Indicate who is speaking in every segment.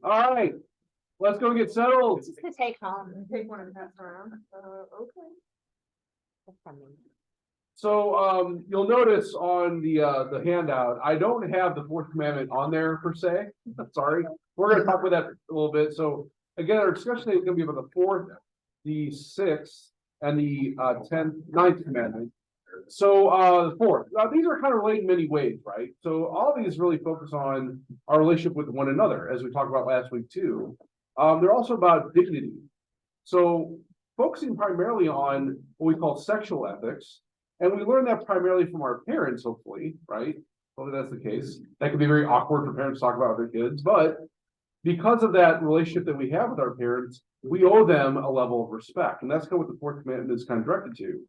Speaker 1: All right, let's go get settled.
Speaker 2: This is to take home.
Speaker 3: Take one and pass around. Okay.
Speaker 1: So you'll notice on the handout, I don't have the fourth commandment on there per se. Sorry. We're going to talk about that a little bit. So again, our discussion today is going to be about the fourth, the sixth, and the 9th commandment. So the fourth, these are kind of related in many ways, right? So all of these really focus on our relationship with one another, as we talked about last week too. They're also about dignity. So focusing primarily on what we call sexual ethics, and we learn that primarily from our parents, hopefully, right? Hopefully that's the case. That can be very awkward for parents to talk about their kids, but because of that relationship that we have with our parents, we owe them a level of respect. And that's kind of what the fourth commandment is kind of directed to.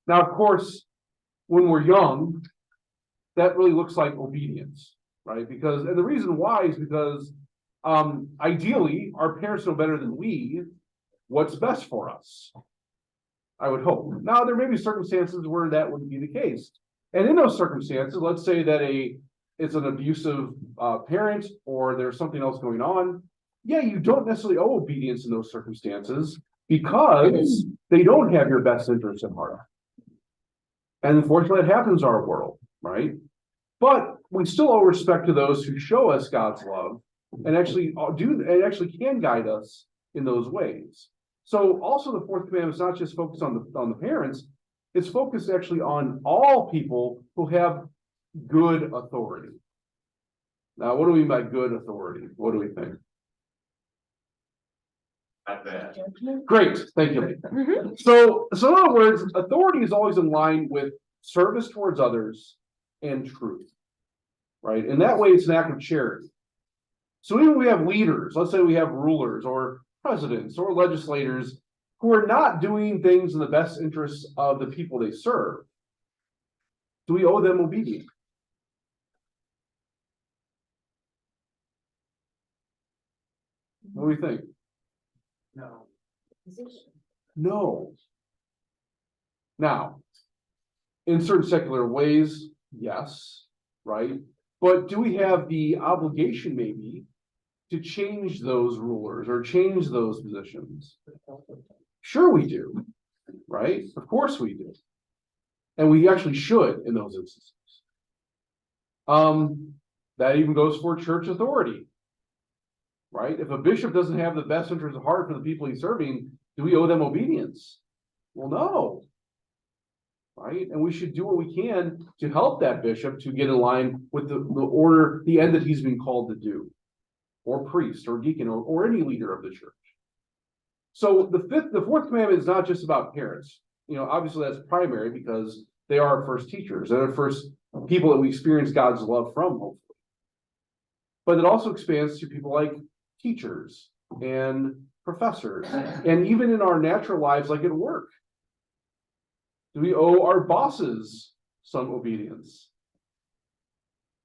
Speaker 1: Now, of course, when we're young, that really looks like obedience, right? Because, and the reason why is because ideally, our parents know better than we what's best for us. I would hope. Now, there may be circumstances where that wouldn't be the case. And in those circumstances, let's say that it's an abusive parent or there's something else going on. Yeah, you don't necessarily owe obedience in those circumstances because they don't have your best interests at heart. And unfortunately, it happens in our world, right? But we still owe respect to those who show us God's love and actually can guide us in those ways. So also the fourth commandment is not just focused on the parents, it's focused actually on all people who have good authority. Now, what do we mean by good authority? What do we think?
Speaker 4: Not bad.
Speaker 1: Great, thank you. So in other words, authority is always in line with service towards others and truth, right? And that way it's an act of charity. So even we have leaders, let's say we have rulers or presidents or legislators who are not doing things in the best interests of the people they serve. Do we owe them obedience? What do we think?
Speaker 4: No.
Speaker 1: No. Now, in certain secular ways, yes, right? But do we have the obligation maybe to change those rulers or change those positions? Sure we do, right? Of course we do. And we actually should in those instances. That even goes for church authority, right? If a bishop doesn't have the best interest of heart for the people he's serving, do we owe them obedience? Well, no. Right? And we should do what we can to help that bishop to get in line with the order, the end that he's been called to do, or priest, or deacon, or any leader of the church. So the fourth commandment is not just about parents. You know, obviously that's primary because they are our first teachers. They're the first people that we experience God's love from, hopefully. But it also expands to people like teachers and professors, and even in our natural lives, like at work. Do we owe our bosses some obedience?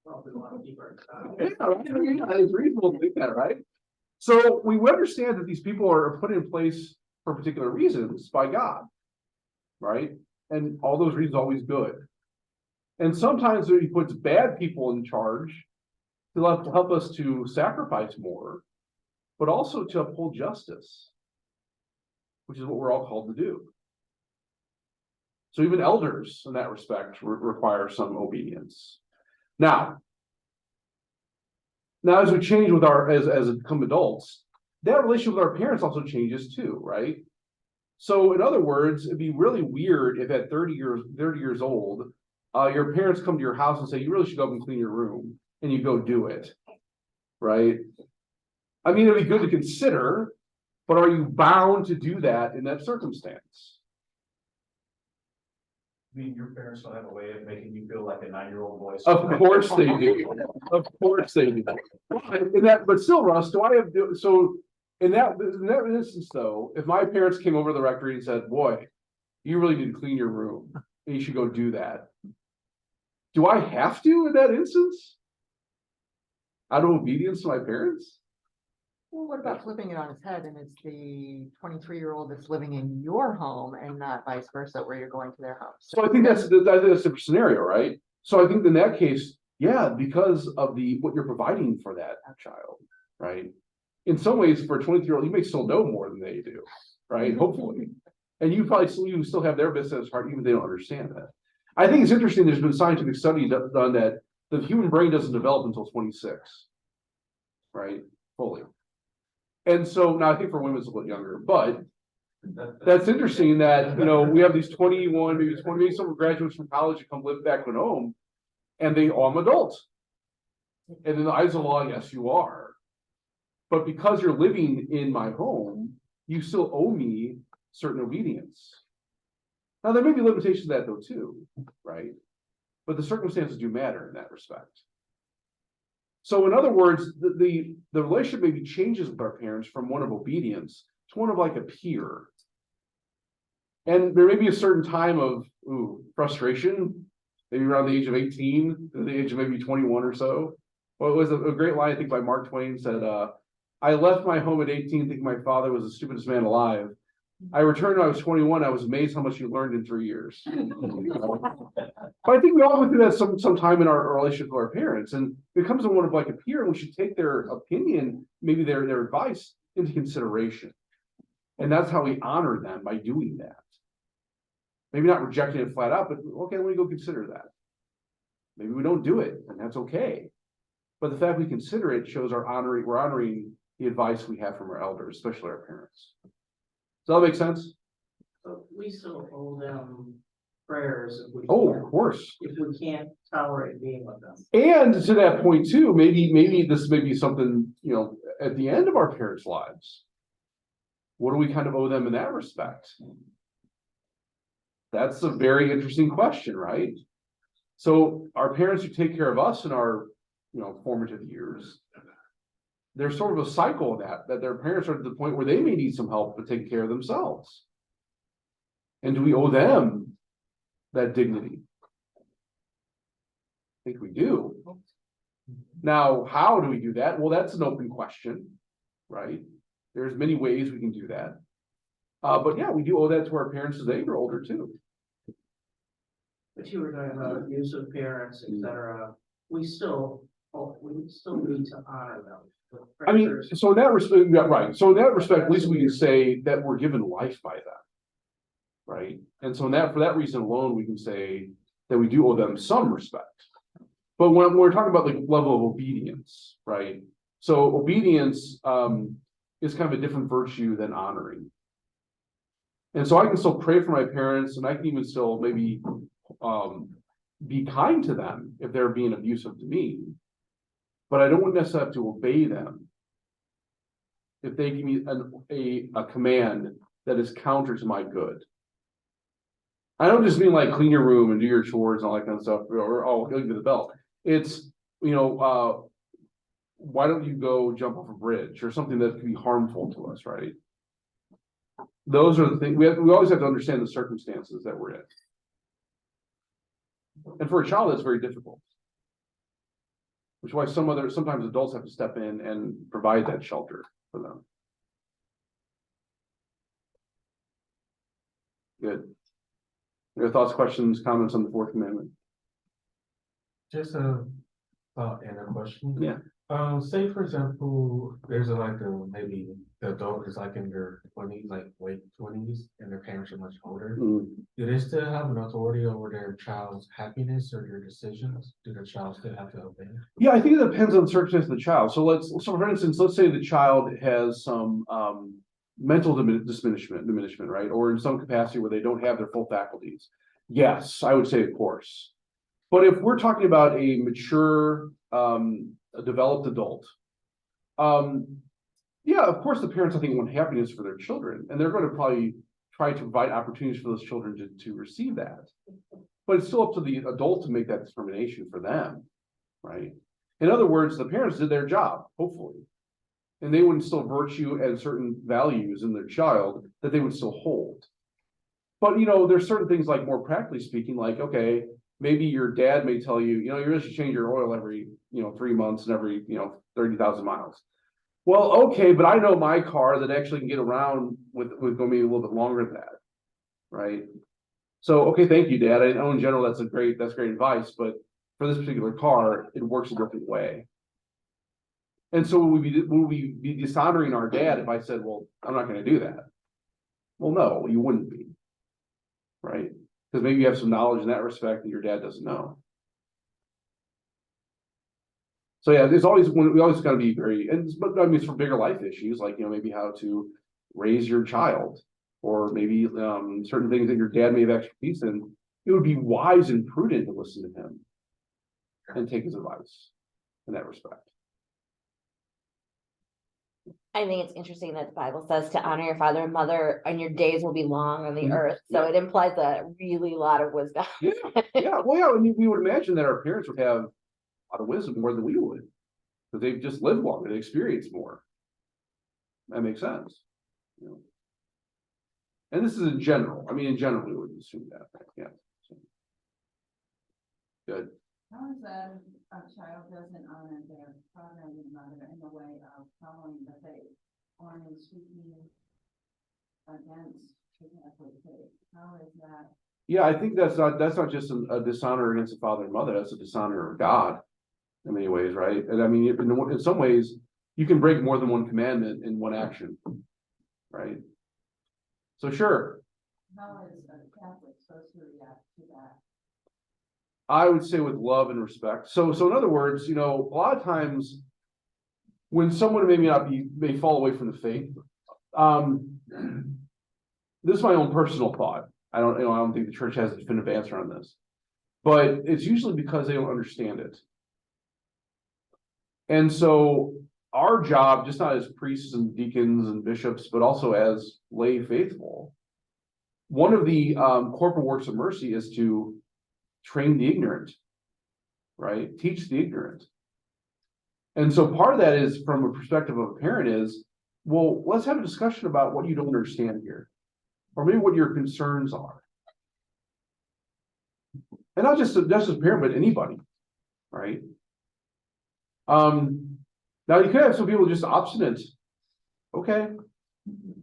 Speaker 4: Well, we want to keep our
Speaker 1: Yeah, right? Yeah, it's reasonable to think that, right? So we understand that these people are put in place for particular reasons by God, right? And all those reasons are always good. And sometimes he puts bad people in charge to help us to sacrifice more, but also to uphold justice, which is what we're all called to do. So even elders in that respect require some obedience. Now as we change with as become adults, that relationship with our parents also changes too, right? So in other words, it'd be really weird if at 30 years old, your parents come to your house and say, you really should go up and clean your room, and you go do it, right? I mean, it'd be good to consider, but are you bound to do that in that circumstance?
Speaker 4: I mean, your parents don't have a way of making you feel like a 9-year-old boy.
Speaker 1: Of course they do. Of course they do. But still, Russ, in that instance, though, if my parents came over to the rectory and said, boy, you really need to clean your room, and you should go do that. Do I have to in that instance? Out of obedience to my parents?
Speaker 3: Well, what about flipping it on its head and it's the 23-year-old that's living in your home and not vice versa, where you're going to their house?
Speaker 1: So I think that's a different scenario, right? So I think in that case, yeah, because of what you're providing for that child, right? In some ways, for a 23-year-old, you may still know more than they do, right? Hopefully. And you probably still have their business at heart, even if they don't understand that. I think it's interesting, there's been scientific studies done that the human brain doesn't develop until 26, right? Fully. And so now I think for women it's a little younger, but that's interesting that, we have these 21, maybe 20, maybe some graduates from college that come live back at home and I'm adults. And in the eyes of the law, yes, you are. But because you're living in my home, you still owe me certain obedience. Now, there may be limitations to that though, too, right? But the circumstances do matter in that respect. So in other words, the relationship maybe changes with our parents from one of obedience to one of like a peer. And there may be a certain time of frustration, maybe around the age of 18, to the age of maybe 21 or so. Well, it was a great line, I think, by Mark Twain said, I left my home at 18 thinking my father was the stupidest man alive. I returned when I was 21. I was amazed how much you learned in 3 years. But I think we all went through that some time in our relationship with our parents, and it becomes one of like a peer, and we should take their opinion, maybe their advice into consideration. And that's how we honor them, by doing that. Maybe not rejecting it flat out, but okay, let me go consider that. Maybe we don't do it, and that's okay. But the fact we consider it shows we're honoring the advice we have from our elders, especially our parents. Does that make sense?
Speaker 2: But we still owe them prayers if we.
Speaker 1: Of course.
Speaker 2: If we can't tolerate being with them.
Speaker 1: And to that point too, maybe this may be something, at the end of our parents' lives. What do we kind of owe them in that respect? That's a very interesting question, right? So our parents who take care of us in our, formative years, there's sort of a cycle of that their parents are to the point where they may need some help with taking care of themselves. And do we owe them that dignity? I think we do. Now, how do we do that? Well, that's an open question, right? There's many ways we can do that. But yeah, we do owe that to our parents as they grow older too.
Speaker 2: But you were talking about abusive parents, etc. We still need to honor them.
Speaker 1: I mean, so in that respect, yeah, right. So in that respect, at least we can say that we're given life by them. Right. And so for that reason alone, we can say that we do owe them some respect. But when we're talking about the level of obedience, right? So obedience is kind of a different virtue than honoring. And so I can still pray for my parents, and I can even still maybe be kind to them if they're being abusive to me. But I don't necessarily have to obey them if they give me a command that is counter to my good. I don't just mean like clean your room and do your chores and all that kind of stuff, or give me the belt. It's, why don't you go jump off a bridge or something that could be harmful to us, right? Those are the things we always have to understand the circumstances that we're in. And for a child, that's very difficult. Which is why sometimes adults have to step in and provide that shelter for them. Good. Your thoughts, questions, comments on the fourth commandment?
Speaker 5: Just a thought and a question.
Speaker 1: Yeah.
Speaker 5: Say for example, there's maybe the adult is like in their 20s, like late 20s, and their parents are much older. Do they still have an authority over their child's happiness or their decisions? Do the child still have to obey? Yeah,
Speaker 1: I think it depends on the circumstance of the child. So for instance, let's say the child has some mental diminishment, right? Or in some capacity where they don't have their full faculties. Yes, I would say of course. But if we're talking about a mature, a developed adult, yeah, of course the parents, I think, want happiness for their children, and they're going to probably try to provide opportunities for those children to receive that. But it's still up to the adult to make that determination for them, right? In other words, the parents did their job, hopefully, and they would instill virtue and certain values in their child that they would still hold. But there's certain things, like more practically speaking, like, okay, maybe your dad may tell you, you really should change your oil every 3 months and every 30,000 miles. Well, okay, but I know my car that actually can get around with going maybe a little bit longer than that, right? So, okay, thank you, Dad. I know in general that's great advice, but for this particular car, it works a different way. And so would we be dishonoring our dad if I said, well, I'm not gonna do that? Well, no, you wouldn't be. Right? Because maybe you have some knowledge in that respect that your dad doesn't know. So yeah, we always gotta be very, but I mean, it's for bigger life issues, like, maybe how to raise your child. Or maybe certain things that your dad may have expertise in, it would be wise and prudent to listen to him. And take his advice in that respect.
Speaker 6: I think it's interesting that the Bible says to honor your father and mother and your days will be long on the
Speaker 1: Mhm.
Speaker 6: earth. So it implies a really lot of wisdom.
Speaker 1: Yeah, well, yeah, I mean, we would imagine that our parents would have a lot of wisdom more than we would. Because they've just lived longer, they experienced more. That makes sense. And this is in general, I mean, in general, we would assume that, yeah. So. Good.
Speaker 7: How is that a child doesn't honor their father and mother in the way of following the faith, or in speaking against the Catholic faith? How is that?
Speaker 1: Yeah, I think that's not just a dishonor against the father and mother, that's a dishonor of God in many ways, right? And I mean, in some ways, you can break more than one commandment in one action, right? So sure.
Speaker 7: How is a Catholic supposed to react to that?
Speaker 1: I would say with love and respect. So in other words, a lot of times when someone may fall away from the faith, this is my own personal thought. I don't think the church has a definitive answer on this, but it's usually because they don't understand it. And so our job, just not as priests and deacons and bishops, but also as lay faithful, one of the corporal works of mercy is to train the ignorant, right? Teach the ignorant. And so part of that is from a perspective of a parent is, well, let's have a discussion about what you don't understand here, or maybe what your concerns are. And not just as a parent, but anybody, right? Now you could have some people just obstinate. Okay.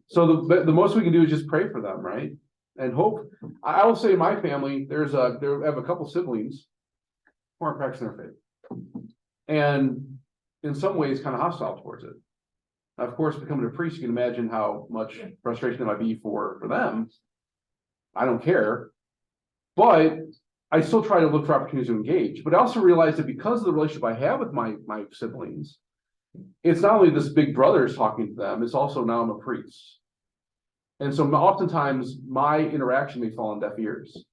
Speaker 1: So the most we can do is just pray for them, right? And hope. I will say in my family, I have a couple siblings who aren't practicing their faith. And in some ways kind of hostile towards it. Now, of course, becoming a priest, you can imagine how much frustration there might be for them. I don't care. But I still try to look for opportunities to engage. But I also realize that because of the relationship I have with my siblings, it's not only this big brother is talking to them, it's also now I'm a priest. And so oftentimes my interaction may fall on deaf ears.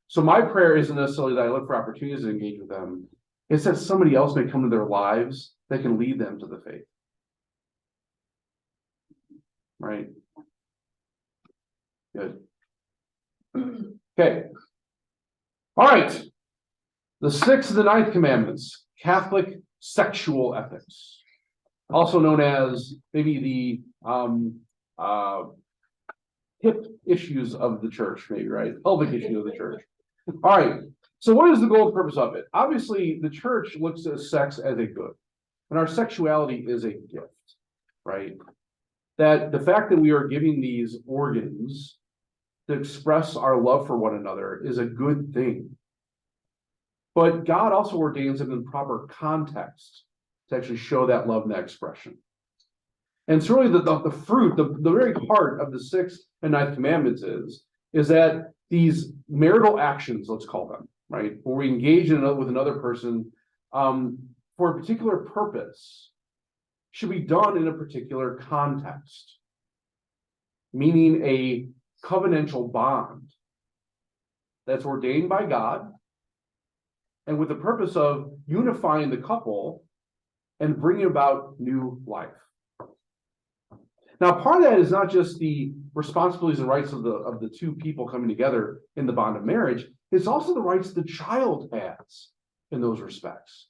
Speaker 1: So my prayer isn't necessarily that I look for opportunities to engage with them. It's that somebody else may come to their lives that can lead them to the faith. Right? Good. Okay. All right. The 6th and the 9th commandments, Catholic sexual ethics, also known as maybe the hip issues of the church, maybe, right? Pelvic issues of the church. All right. So what is the goal and purpose of it? Obviously, the church looks at sex as a good, and our sexuality is a gift, right? That the fact that we are giving these organs to express our love for one another is a good thing. But God also ordains them in proper context to actually show that love and that expression. And it's really the fruit, the very heart of the 6th and 9th commandments is that these marital actions, let's call them, right, where we engage with another person for a particular purpose, should be done in a particular context, meaning a covenantal bond that's ordained by God and with the purpose of unifying the couple and bringing about new life. Now, part of that is not just the responsibilities and rights of the two people coming together in the bond of marriage, it's also the rights the child has in those respects.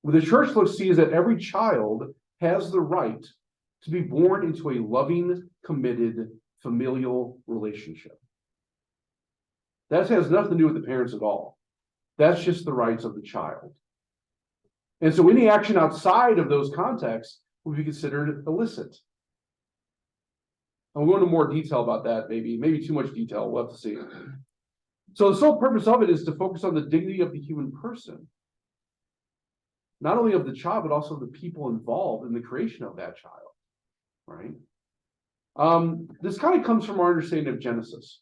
Speaker 1: What the church sees that every child has the right to be born into a loving, committed, familial relationship. That has nothing to do with the parents at all. That's just the rights of the child. And so any action outside of those contexts would be considered illicit. I'll go into more detail about that, maybe too much detail, we'll have to see. So the sole purpose of it is to focus on the dignity of the human person. not only of the child, but also the people involved in the creation of that child, right? This kind of comes from our understanding of Genesis.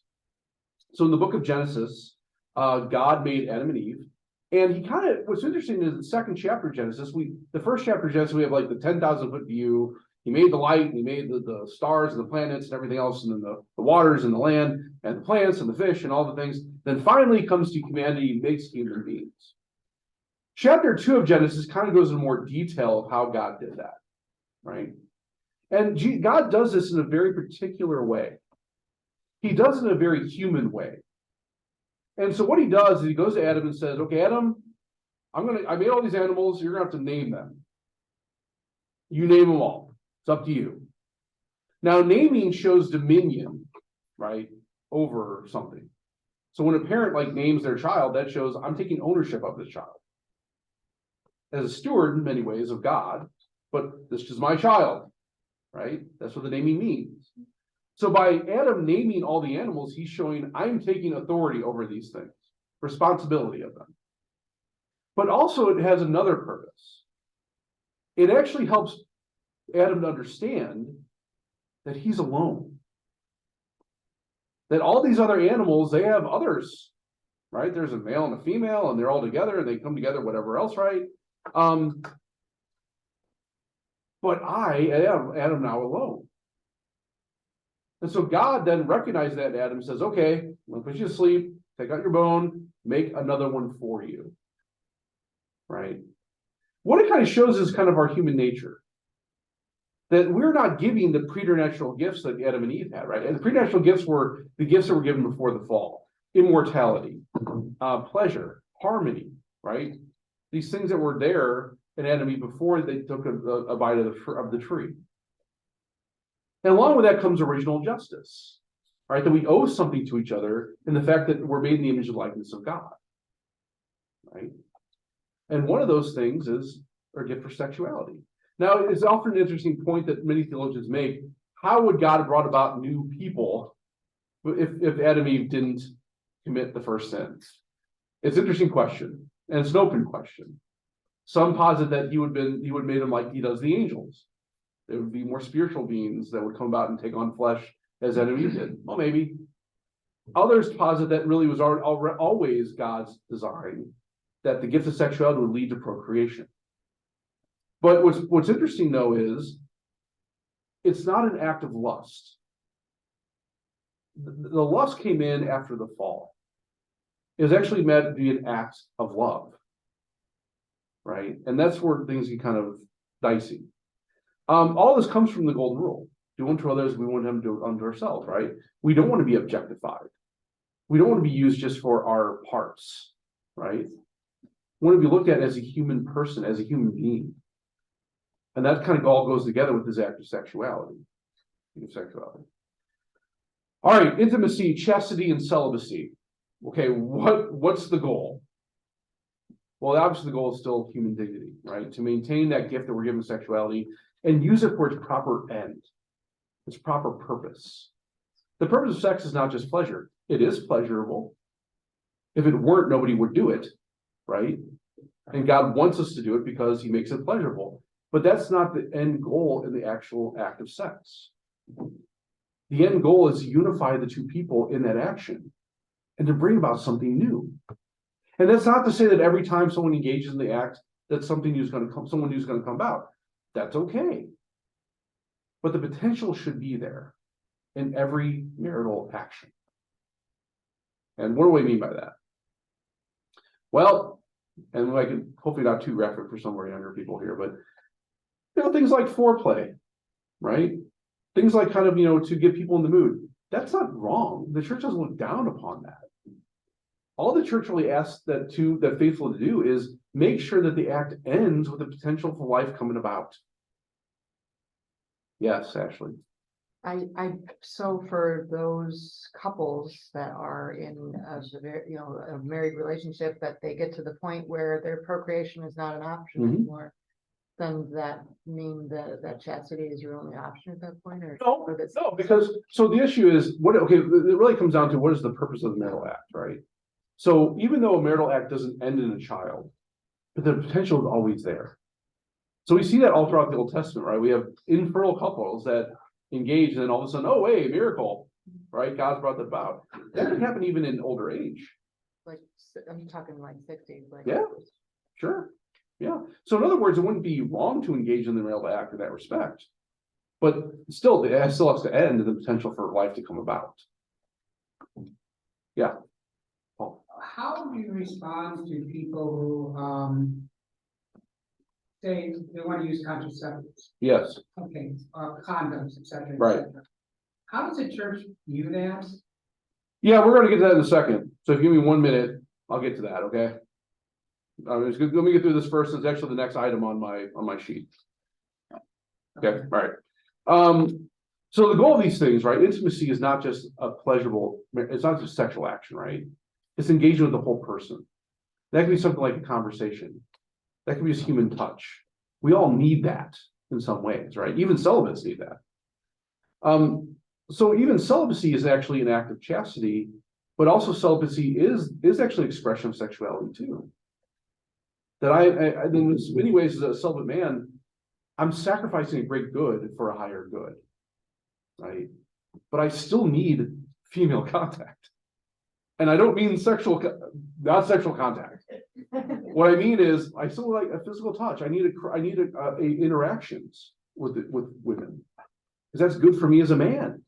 Speaker 1: So in the book of Genesis, God made Adam and Eve, and he kind of, what's interesting is the second chapter of Genesis, the first chapter of Genesis, we have like the 10,000 foot view. He made the light, and he made the stars and the planets and everything else, and then the waters and the land and the plants and the fish and all the things. Then finally comes to humanity and makes human beings. Chapter 2 of Genesis kind of goes into more detail of how God did that, right? And God does this in a very particular way. He does it in a very human way. And so what he does is he goes to Adam and says, okay, Adam, I made all these animals, you're gonna have to name them. You name them all. It's up to you. Now, naming shows dominion, right, over something. So when a parent like names their child, that shows I'm taking ownership of this child. As a steward in many ways of God, but this is my child, right? That's what the naming means. So by Adam naming all the animals, he's showing I'm taking authority over these things, responsibility of them. But also it has another purpose. It actually helps Adam to understand that he's alone. That all these other animals, they have others, right? There's a male and a female, and they're all together, and they come together, whatever else, right? But I am Adam now alone. And so God then recognized that, and Adam says, okay, I'm gonna put you to sleep, take out your bone, make another one for you. Right? What it kind of shows is kind of our human nature. That we're not giving the preternatural gifts that Adam and Eve had, right? And the preternatural gifts were the gifts that were given before the fall. Immortality, pleasure, harmony, right? These things that were there in Adam and Eve before they took a bite of the tree. And along with that comes original justice, right? That we owe something to each other in the fact that we're made in the image and likeness of God, right? And one of those things is our gift for sexuality. Now, it's often an interesting point that many theologians make. How would God have brought about new people if Adam and Eve didn't commit the first sins? It's an interesting question, and it's an open question. Some posit that he would have made them like he does the angels. There would be more spiritual beings that would come about and take on flesh as Adam and Eve did. Well, maybe. Others posit that really was always God's design, that the gift of sexuality would lead to procreation. But what's interesting, though, is it's not an act of lust. The lust came in after the fall. It was actually meant to be an act of love, right? And that's where things get kind of dicey. All this comes from the golden rule. Do unto others, we want them to do unto ourselves, right? We don't want to be objectified. We don't want to be used just for our parts, right? We want to be looked at as a human person, as a human being. And that kind of all goes together with this act of sexuality. All right, intimacy, chastity, and celibacy. Okay, what's the goal? Well, obviously the goal is still human dignity, right? To maintain that gift that we're given sexuality and use it for its proper end, its proper purpose. The purpose of sex is not just pleasure. It is pleasurable. If it weren't, nobody would do it, right? And God wants us to do it because he makes it pleasurable. But that's not the end goal in the actual act of sex. The end goal is to unify the two people in that action and to bring about something new. And that's not to say that every time someone engages in the act that someone new is going to come about. That's okay. But the potential should be there in every marital action. And what do I mean by that? Well, and I can hopefully not too graphic for some of our younger people here, but things like foreplay, right? Things like kind of, to get people in the mood. That's not wrong. The church doesn't look down upon that. All the church really asks that faithful to do is make sure that the act ends with the potential for life coming about. Yes, Ashley.
Speaker 3: So for those couples that are in a married relationship, that they get to the point where their procreation is not an option anymore, then that mean that chastity is your only option at that point? Or
Speaker 1: No, because so the issue is it really comes down to what is the purpose of the marital act, right? So even though a marital act doesn't end in a child, but the potential is always there. So we see that all throughout the Old Testament, right? We have infertile couples that engage, and then all of a sudden, oh, hey, miracle, right? God's brought that about. That can happen even in older age.
Speaker 3: Like, I'm talking like 60s, like.
Speaker 1: Yeah. Sure. Yeah. So in other words, it wouldn't be wrong to engage in the male act in that respect. But still, it still has to end in the potential for life to come about. Yeah. Paul.
Speaker 8: How do you respond to people who, say they want to use contraceptives,
Speaker 1: Yes.
Speaker 8: okay, condoms, et cetera, et
Speaker 1: Right.
Speaker 8: cetera? How does the church view that?
Speaker 1: Yeah, we're gonna get to that in a second. So if you give me 1 minute, I'll get to that, okay? Let me get through this first. It's actually the next item on my sheet. Okay, all right. So the goal of these things, right? Intimacy is not just a pleasurable, it's not just sexual action, right? It's engagement with the whole person. That can be something like a conversation. That can be just human touch. We all need that in some ways, right? Even celibates need that. So even celibacy is actually an act of chastity, but also celibacy is actually an expression of sexuality too. That I in many ways, as a celibate man, I'm sacrificing a great good for a higher good, right? But I still need female contact. And I don't mean not sexual contact. What I mean is, I still like a physical touch. I need interactions with women, because that's good for me as a man.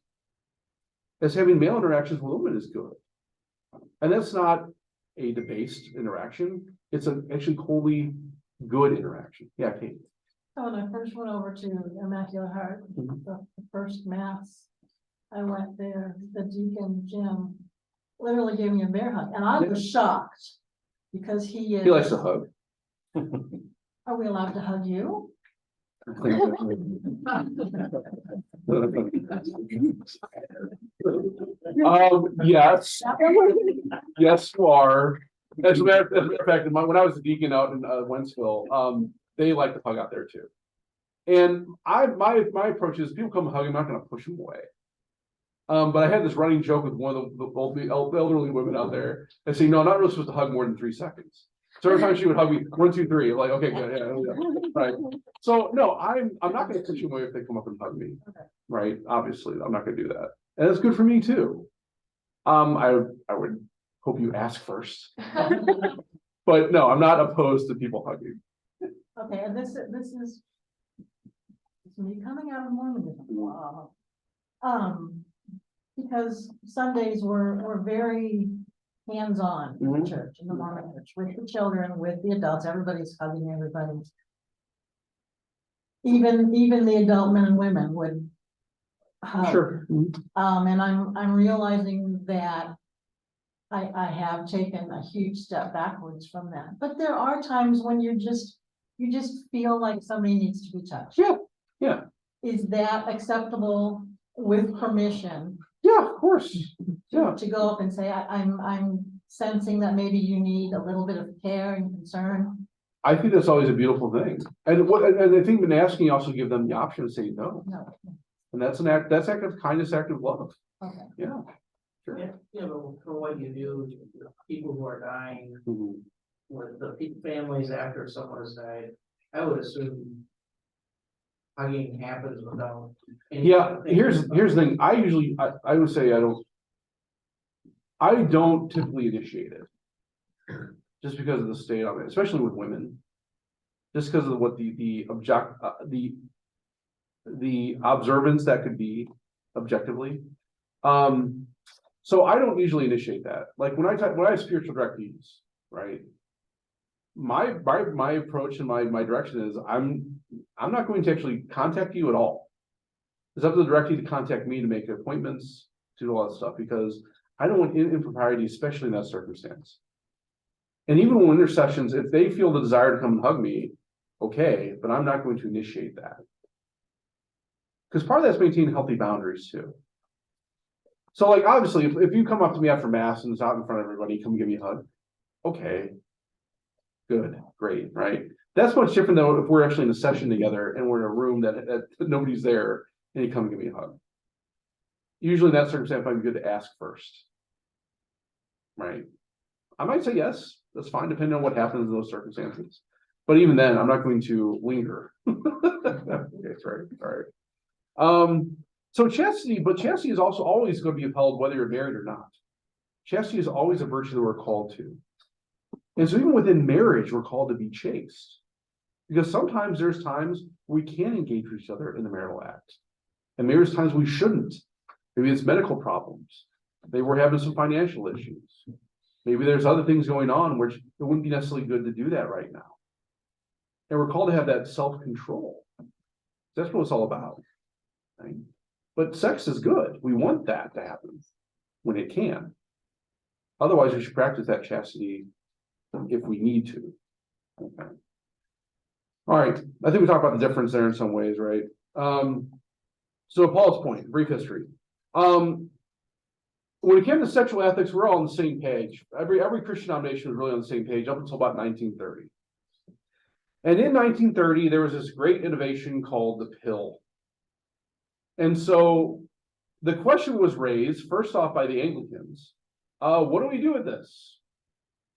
Speaker 1: As having male interactions with women is good, and that's not a debased interaction. It's actually wholly good interaction. Yeah, Kate.
Speaker 9: So when I first went over to Immaculate Heart, the first mass, I went there, the deacon Jim literally gave me a bear hug, and I was shocked because he is.
Speaker 1: He likes to hug.
Speaker 9: Are we allowed to hug you?
Speaker 1: Yes, yes, you are. As a matter of fact, when I was a deacon out in Wentzville, they like to hug out there too. And my approach is, people come hug, I'm not going to push them away. But I had this running joke with one of the elderly women out there. I say, no, I'm not really supposed to hug more than 3 seconds. So every time she would hug me, 1, 2, 3, I'm like, okay, good, yeah. Right. So no, I'm not going to push them away if they come up and hug me. Right? Obviously, I'm not going to do that, and it's good for me too. I would hope you ask first, but no, I'm not opposed to people hugging.
Speaker 9: Okay, and this is me coming out of Mormonism. Because Sundays were very hands-on in the church, in the Mormon church, with the children, with the adults, everybody's hugging everybody. Even the adult men and women would hug.
Speaker 1: Sure.
Speaker 9: And I'm realizing that I have taken a huge step backwards from that. But there are times when you just feel like somebody needs to be touched.
Speaker 1: Yeah. Yeah.
Speaker 9: Is that acceptable with permission?
Speaker 1: Yeah, of course. Yeah.
Speaker 9: To go up and say, I'm sensing that maybe you need a little bit of care and concern.
Speaker 1: I think that's always a beautiful thing. And I think when asking, you also give them the option to say no.
Speaker 9: No.
Speaker 1: And that's act of kindness, act of love.
Speaker 9: Okay.
Speaker 1: Yeah. Sure.
Speaker 2: Yeah, you know, for what you do, people who are dying, with the families after someone has died, I would assume hugging happens without.
Speaker 1: Yeah, here's the thing. I would say I don't typically initiate it, just because of the state of it, especially with women, just because of what the observance that could be objectively. So I don't usually initiate that. Like when I have spiritual directees, right? My approach and my direction is I'm not going to actually contact you at all. It's up to the directee to contact me to make appointments, to do all that stuff, because I don't want impropriety, especially in that circumstance. And even when intercessions, if they feel the desire to come and hug me, okay, but I'm not going to initiate that. Because part of that's maintaining healthy boundaries too. So like, obviously, if you come up to me after mass and it's out in front of everybody, come give me a hug. Okay, good, great, right? That's much different than if we're actually in a session together and we're in a room that nobody's there and you come and give me a hug. Usually in that circumstance, it might be good to ask first, right? I might say yes, that's fine, depending on what happens in those circumstances. But even then, I'm not going to linger. Okay, sorry, all right. So chastity is also always going to be upheld whether you're married or not. Chastity is always a virtue that we're called to. And so even within marriage, we're called to be chaste. Because sometimes there's times we can engage with each other in the marital act. And maybe there's times we shouldn't. Maybe it's medical problems. Maybe we're having some financial issues. Maybe there's other things going on which it wouldn't be necessarily good to do that right now. And we're called to have that self-control. That's what it's all about. Right? But sex is good. We want that to happen when it can. Otherwise, we should practice that chastity if we need to. Okay. All right. I think we talked about the difference there in some ways, right? So Paul's point, brief history. When it came to sexual ethics, we're all on the same page. Every Christian denomination was really on the same page up until about 1930. And in 1930, there was this great innovation called the pill. And so the question was raised, first off, by the Anglicans, what do we do with this?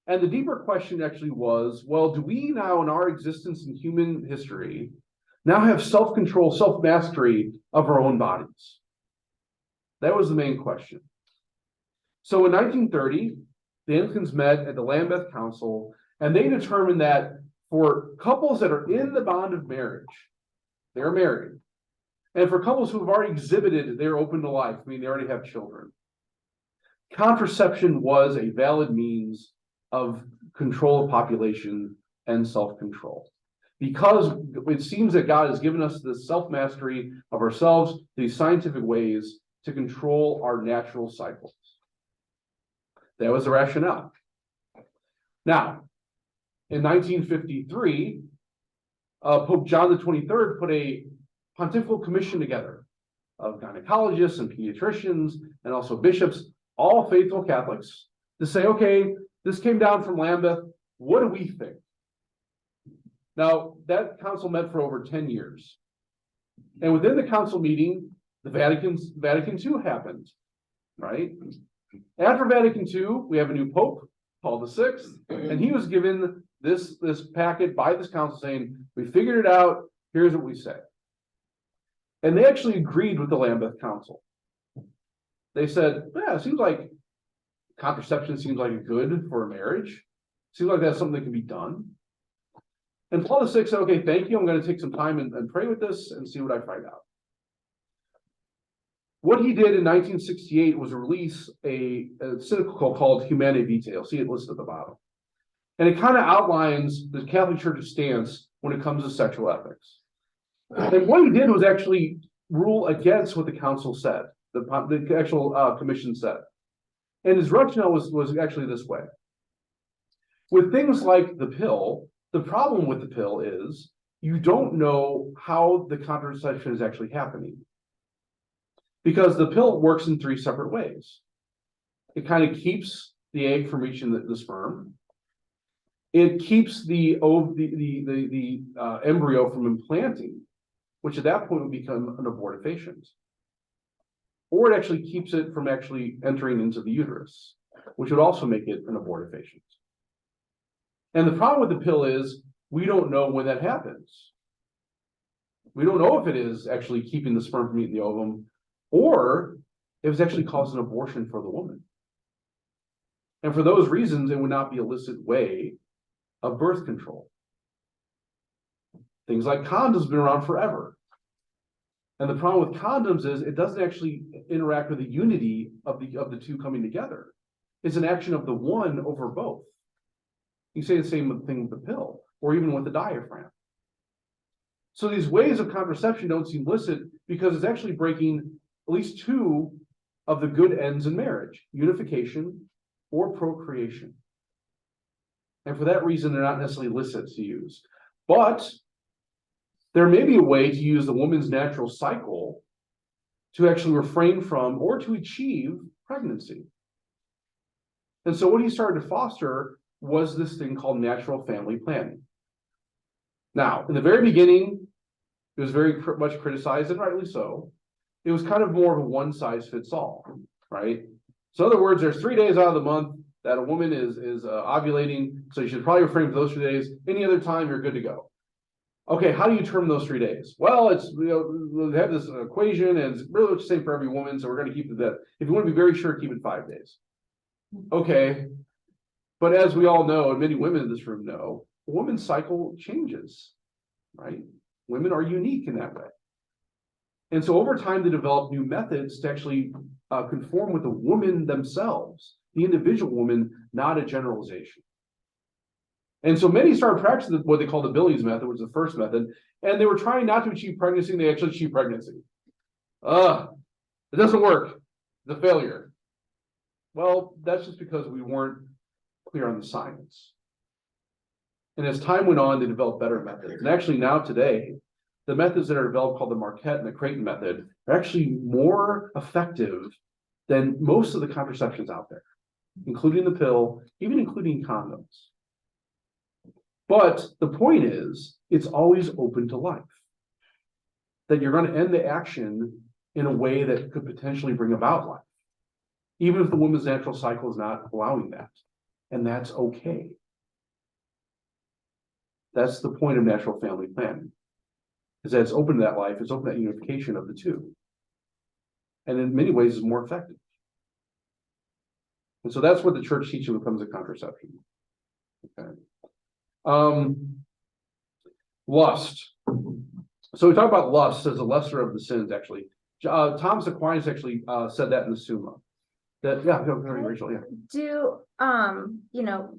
Speaker 1: And the deeper question actually was, well, do we now in our existence in human history now have self-control, self-mastery of our own bodies? That was the main question. So in 1930, the Anglicans met at the Lambeth Council, and they determined that for couples that are in the bond of marriage, they're married. And for couples who have already exhibited they're open to life, I mean, they already have children, contraception was a valid means of control of population and self-control. Because it seems that God has given us this self-mastery of ourselves, these scientific ways to control our natural cycles. That was the rationale. Now, in 1953, Pope John the 23rd put a pontifical commission together of gynecologists and pediatricians and also bishops, all faithful Catholics, to say, okay, this came down from Lambeth. What do we think? Now, that council met for over 10 years. And within the council meeting, the Vatican II happened, right? After Vatican II, we have a new Pope, Paul VI, and he was given this packet by this council saying, we figured it out, here's what we say. And they actually agreed with the Lambeth Council. They said, yeah, it seems like contraception seems like a good for a marriage. Seems like that's something that can be done. And Paul VI said, okay, thank you. I'm going to take some time and pray with this and see what I find out. What he did in 1968 was release a encyclical called Humanae Vitae. You'll see it listed at the bottom. And it kind of outlines the Catholic Church's stance when it comes to sexual ethics. And what he did was actually rule against what the council said, the actual commission said. And his rationale was actually this way. With things like the pill, the problem with the pill is you don't know how the contraception is actually happening. Because the pill works in three separate ways. It kind of keeps the egg from reaching the sperm. It keeps the embryo from implanting, which at that point would become an abortifacient. Or it actually keeps it from actually entering into the uterus, which would also make it an abortifacient. And the problem with the pill is we don't know when that happens. We don't know if it is actually keeping the sperm from eating the ovum, or if it's actually causing an abortion for the woman. And for those reasons, it would not be a illicit way of birth control. Things like condoms have been around forever. And the problem with condoms is it doesn't actually interact with the unity of the two coming together. It's an action of the one over both. You say the same thing with the pill, or even with the diaphragm. So these ways of contraception don't seem illicit because it's actually breaking at least two of the good ends in marriage, unification or procreation. And for that reason, they're not necessarily illicit to use. But there may be a way to use the woman's natural cycle to actually refrain from or to achieve pregnancy. And so what he started to foster was this thing called natural family planning. Now, in the very beginning, it was very much criticized, and rightly so. It was kind of more of a one-size-fits-all, right? So in other words, there's 3 days out of the month that a woman is ovulating, so you should probably refrain from those 3 days. Any other time, you're good to go. Okay, how do you term those 3 days? Well, it's, they have this equation, and it's really the same for every woman, so we're gonna keep it that. If you want to be very sure, keep it 5 days. Okay, but as we all know, and many women in this room know, a woman's cycle changes, right? Women are unique in that way. And so over time, they develop new methods to actually conform with the woman themselves, the individual woman, not a generalization. And so many started practicing what they call the Billy's method, which is the first method, and they were trying not to achieve pregnancy, and they actually achieved pregnancy. It doesn't work. It's a failure. Well, that's just because we weren't clear on the science. And as time went on, they developed better methods. And actually now today, the methods that are developed called the Marquette and the Creighton method are actually more effective than most of the contraceptions out there, including the pill, even including condoms. But the point is, it's always open to life. That you're going to end the action in a way that could potentially bring about life, even if the woman's natural cycle is not allowing that. And that's okay. That's the point of natural family planning, is that it's open to that life, it's open to that unification of the two. And in many ways, it's more effective. And so that's what the church teaches when it comes to contraception. Okay. Lust. So we talk about lust as a lesser of the sins, actually. Thomas Aquinas actually said that in the Summa. That, yeah, Rachel, yeah.
Speaker 6: Do, you know,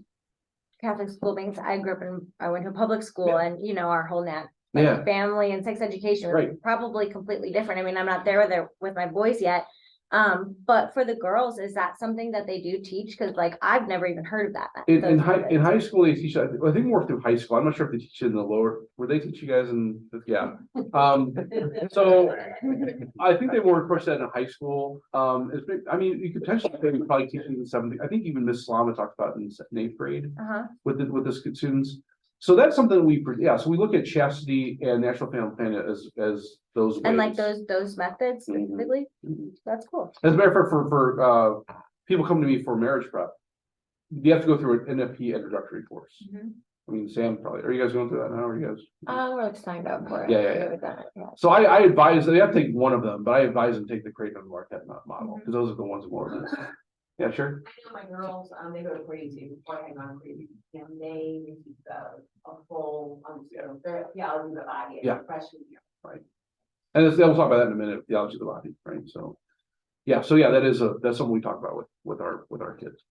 Speaker 6: Catholic school things, I went to public school,
Speaker 1: Yeah.
Speaker 6: and, you know, our whole
Speaker 1: Yeah.
Speaker 6: family and sex education was
Speaker 1: Right.
Speaker 6: probably completely different. I mean, I'm not there with my boys yet. But for the girls, is that something that they do teach? Cause like, I've never even heard of that.
Speaker 1: In high school, they teach, I think more through high school. I'm not sure if they teach it in the lower, where they teach you guys in, yeah. So I think they more approach that in high school. I mean, you could potentially probably teach it in the 7th. I think even Miss Slama talked about it in 8th grade with the students. So that's something so we look at chastity and natural family planning as those ways.
Speaker 6: And like those methods specifically, that's cool.
Speaker 1: As a matter of fact, for people come to me for marriage prep, you have to go through an NFP introductory course. I mean, Sam probably, are you guys going through that now? Or are you guys?
Speaker 6: We're like signed up for it.
Speaker 1: Yeah. So I advise, they have to take one of them, but I advise them to take the Creighton and Marquette model, because those are the ones more. Yeah, sure.
Speaker 7: I know my girls, they go to crazy before I hang on crazy, and they receive a full, theology of the body.
Speaker 1: Yeah.
Speaker 7: Freshman year.
Speaker 1: Right. And we'll talk about that in a minute, theology of the body, right? So that's something we talk about with our kids.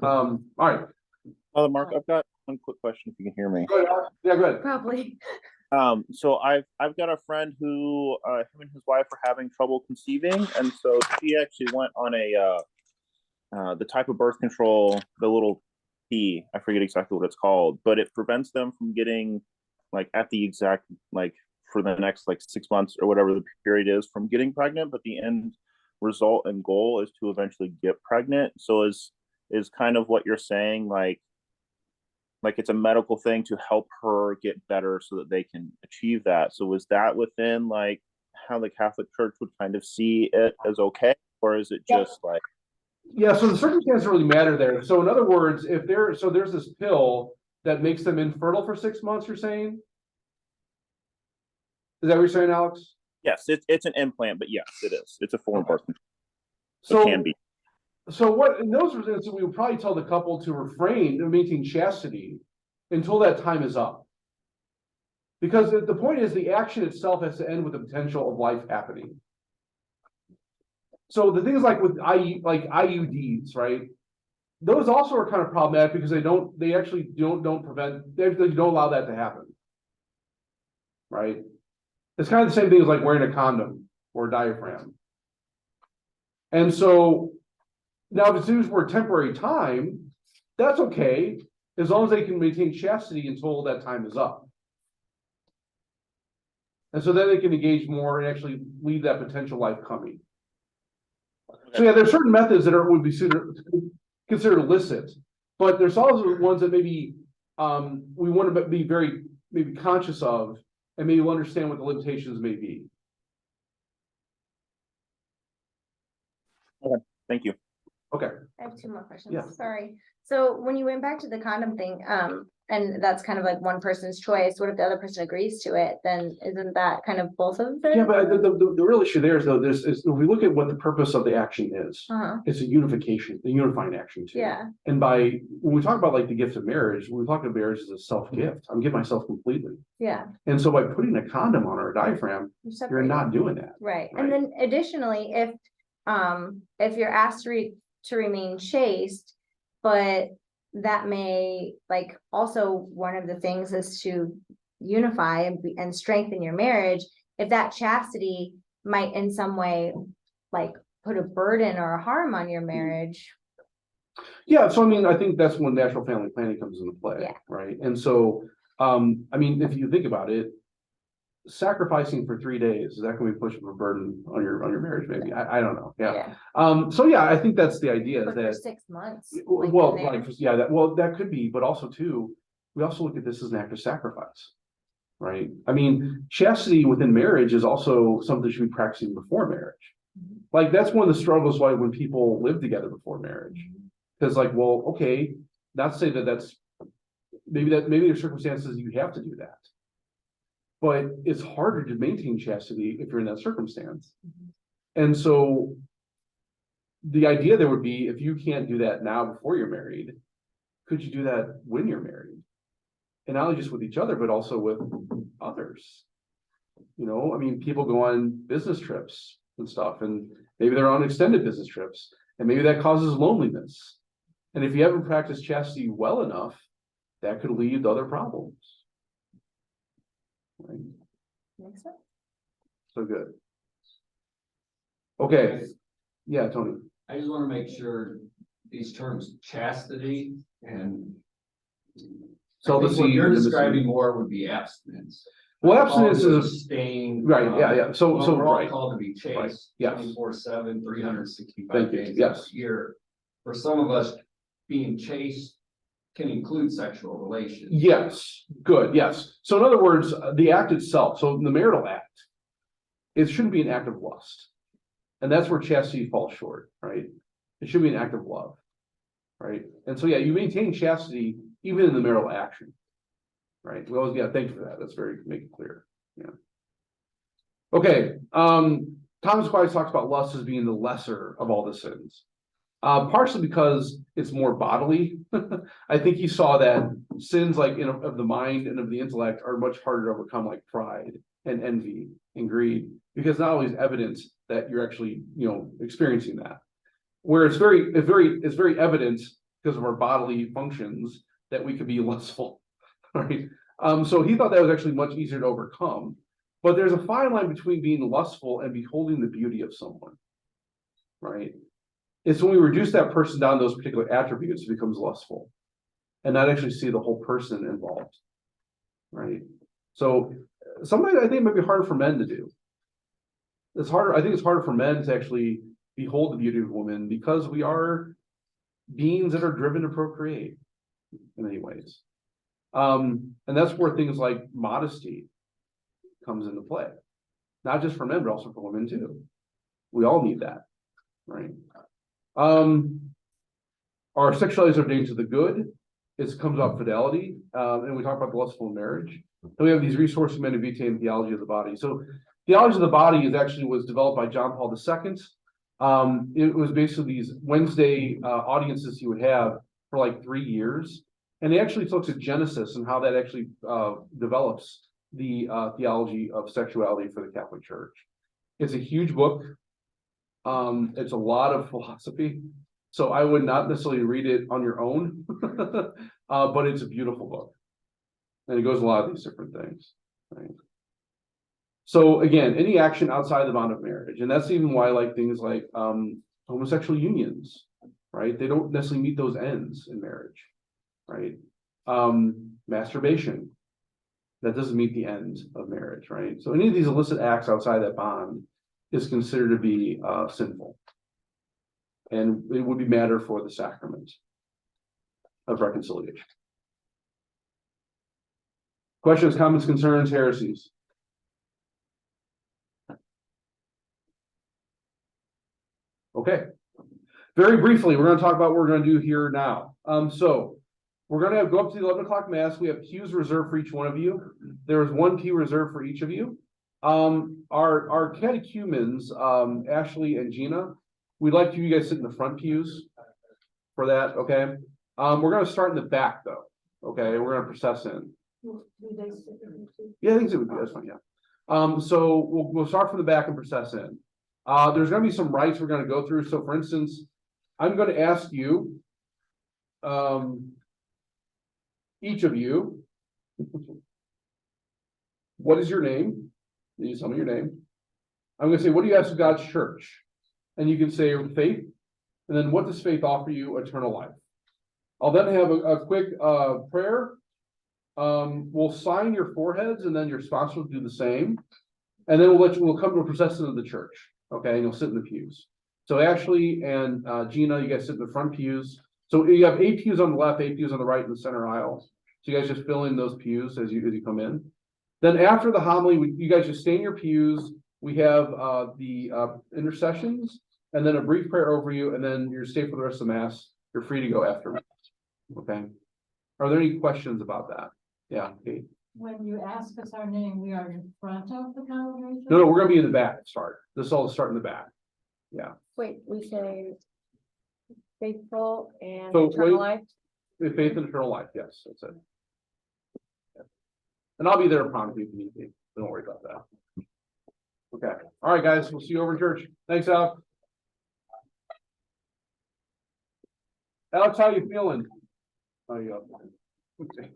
Speaker 1: All right.
Speaker 10: Father Mark, I've got one quick question if you can hear me.
Speaker 1: Go ahead. Yeah, go ahead.
Speaker 6: Probably.
Speaker 10: So I've got a friend who him and his wife are having trouble conceiving, and so she actually went on the type of birth control, the little P, I forget exactly what it's called, but it prevents them from getting, like, at the exact, like, for the next like 6 months or whatever the period is, from getting pregnant, but the end result and goal is to eventually get pregnant. So is kind of what you're saying, like it's a medical thing to help her get better so that they can achieve that. So is that within like how the Catholic Church would kind of see it as okay, or is it just like?
Speaker 1: Yeah, so the circumstances really matter there. So in other words, there's this pill that makes them infertile for 6 months, you're saying? Is that what you're saying, Alex?
Speaker 10: Yes, it's an implant, but yes, it is. It's a form of birth control.
Speaker 1: So
Speaker 10: it can be.
Speaker 1: So what in those instances, we would probably tell the couple to refrain to maintain chastity until that time is up. Because the point is the action itself has to end with the potential of life happening. So the things like with IUDs, right? Those also are kind of problematic because they actually don't allow that to happen. Right? It's kind of the same thing as like wearing a condom or a diaphragm. And so now if it's used for a temporary time, that's okay, as long as they can maintain chastity until that time is up. And so then they can engage more and actually leave that potential life coming. So yeah, there's certain methods that would be considered illicit, but there's also ones that maybe we want to be very maybe conscious of, and maybe we'll understand what the limitations may be.
Speaker 10: Okay, thank you.
Speaker 1: Okay.
Speaker 6: I have 2 more questions.
Speaker 1: Yeah.
Speaker 6: Sorry. So when you went back to the condom thing, and that's kind of like one person's choice, what if the other person agrees to it? Then isn't that kind of both of them?
Speaker 1: Yeah, but the real issue there is though, is if we look at what the purpose of the action is,
Speaker 6: Uh-huh,
Speaker 1: it's a unification, a unifying action too.
Speaker 6: yeah,
Speaker 1: And when we talk about like the gift of marriage, when we talk about marriage as a self-gift, I'm giving myself completely.
Speaker 6: yeah.
Speaker 1: And so by putting a condom on our diaphragm,
Speaker 6: You're
Speaker 1: you're
Speaker 6: separated.
Speaker 1: not doing that.
Speaker 6: Right,
Speaker 1: Right.
Speaker 6: and then additionally, if you're asked to remain chaste, but that may, like, also one of the things is to unify and strengthen your marriage. If that chastity might in some way, like, put a burden or a harm on your marriage.
Speaker 1: Yeah, so I mean, I think that's when natural family planning comes into play,
Speaker 6: Yeah.
Speaker 1: right? And so, I mean, if you think about it, sacrificing for 3 days, is that gonna be pushing a burden on your marriage? Maybe, I don't know, yeah. So yeah, I think that's the idea, is
Speaker 6: But for
Speaker 1: that,
Speaker 6: 6 months.
Speaker 1: well,
Speaker 6: in there.
Speaker 1: like, yeah, that could be, but also too, we also look at this as an act of sacrifice, right? I mean, chastity within marriage is also something that should be practicing before marriage. Like, that's one of the struggles why when people live together before marriage. Because like, well, okay, not to say that's, maybe there's circumstances you have to do that. But it's harder to maintain chastity if you're in that circumstance. And so the idea there would be, if you can't do that now before you're married, could you do that when you're married? And not only just with each other, but also with others. You know, I mean, people go on business trips and stuff, and maybe they're on extended business trips, and maybe that causes loneliness. And if you haven't practiced chastity well enough, that could lead to other problems. Right?
Speaker 6: Makes sense.
Speaker 1: So good. Okay, yeah, Tony.
Speaker 11: I just want to make sure these terms chastity and.
Speaker 1: So
Speaker 11: I think what you're describing more would be abstinence.
Speaker 1: Well, abstinence is
Speaker 11: Staying.
Speaker 1: right, yeah. So
Speaker 11: We're all
Speaker 1: right.
Speaker 11: called to be chaste.
Speaker 1: Right, yes.
Speaker 11: 24/7, 365
Speaker 1: Thank you,
Speaker 11: days
Speaker 1: yes.
Speaker 11: a year. For some of us, being chaste can include sexual relations.
Speaker 1: Yes, good, yes. So in other words, the act itself, so the marital act, it shouldn't be an act of lust. And that's where chastity falls short, right? It should be an act of love, right? And so, yeah, you maintain chastity even in the marital action, right? We always, yeah, thank you for that. That's very, make it clear, yeah. Okay, Thomas Aquinas talks about lust as being the lesser of all the sins. Partially because it's more bodily. I think he saw that sins like of the mind and of the intellect are much harder to overcome, like pride and envy and greed, because not always evidence that you're actually, experiencing that. Where it's very evident because of our bodily functions that we could be lustful, right? So he thought that was actually much easier to overcome. But there's a fine line between being lustful and beholding the beauty of someone, right? It's when we reduce that person down to those particular attributes, it becomes lustful, and not actually see the whole person involved, right? So something I think might be harder for men to do. It's harder. I think it's harder for men to actually behold the beauty of women because we are beings that are driven to procreate in many ways, and that's where things like modesty comes into play, not just for men but also for women too. We all need that, right? Our sexuality is ordained to the good. It comes out fidelity, and we talk about the lustful marriage. Then we have these resources, men, vitae, and theology of the body. So theology of the body was developed by John Paul II. It was basically these Wednesday audiences he would have for like 3 years, and he actually looks at Genesis and how that actually develops the theology of sexuality for the Catholic Church. It's a huge book. It's a lot of philosophy, so I would not necessarily read it on your own, but it's a beautiful book, and it goes a lot of these different things, right? So again, any action outside the bond of marriage, and that's even why like things like homosexual unions, right? They don't necessarily meet those ends in marriage, right? Masturbation, that doesn't meet the end of marriage, right? So any of these illicit acts outside that bond is considered to be sinful, and it would be matter for the sacrament of reconciliation. Questions, comments, concerns, heresies? Okay, very briefly, we're gonna talk about what we're gonna do here now. So we're gonna go up to the 11 o'clock mass. We have pews reserved for each one of you. There is one pew reserved for each of you. Our catechumens, Ashley and Gina, we'd like you guys sit in the front pews for that, okay? We're gonna start in the back though, okay? We're gonna process in.
Speaker 9: Do they sit in the two?
Speaker 1: Yeah, I think it would be, that's fine, yeah. So we'll start from the back and process in. There's gonna be some rites we're gonna go through. So for instance, I'm gonna ask you, each of you, what is your name? You tell me your name. I'm gonna say, what do you ask of God's church? And you can say faith, and then what does faith offer you? Eternal life. I'll then have a quick prayer. We'll sign your foreheads, and then your sponsor will do the same. And then we'll come to a procession of the church. Okay, and you'll sit in the pews. So Ashley and Gina, you guys sit in the front pews. So you have 8 pews on the left, 8 pews on the right, in the center aisle. So you guys just fill in those pews as you come in. Then after the homily, you guys just stay in your pews. We have the intercessions, and then a brief prayer over you, and then you're safe for the rest of the mass. You're free to go after mass. Okay. Are there any questions about that? Yeah. Okay.
Speaker 9: When you ask us our name, we are in front of the congregation?
Speaker 1: No, we're gonna be in the back to start. This is all to start in the back. Yeah.
Speaker 6: Wait, we say faithful and
Speaker 1: So,
Speaker 6: eternal
Speaker 1: wait.
Speaker 6: life?
Speaker 1: With faith and eternal life, yes, that's it. Yeah. And I'll be there to prompt you if you need me. Don't worry about that. Okay. All right, guys. We'll see you over in church. Thanks, Alex. Alex, how you feeling? Oh, you up? Okay.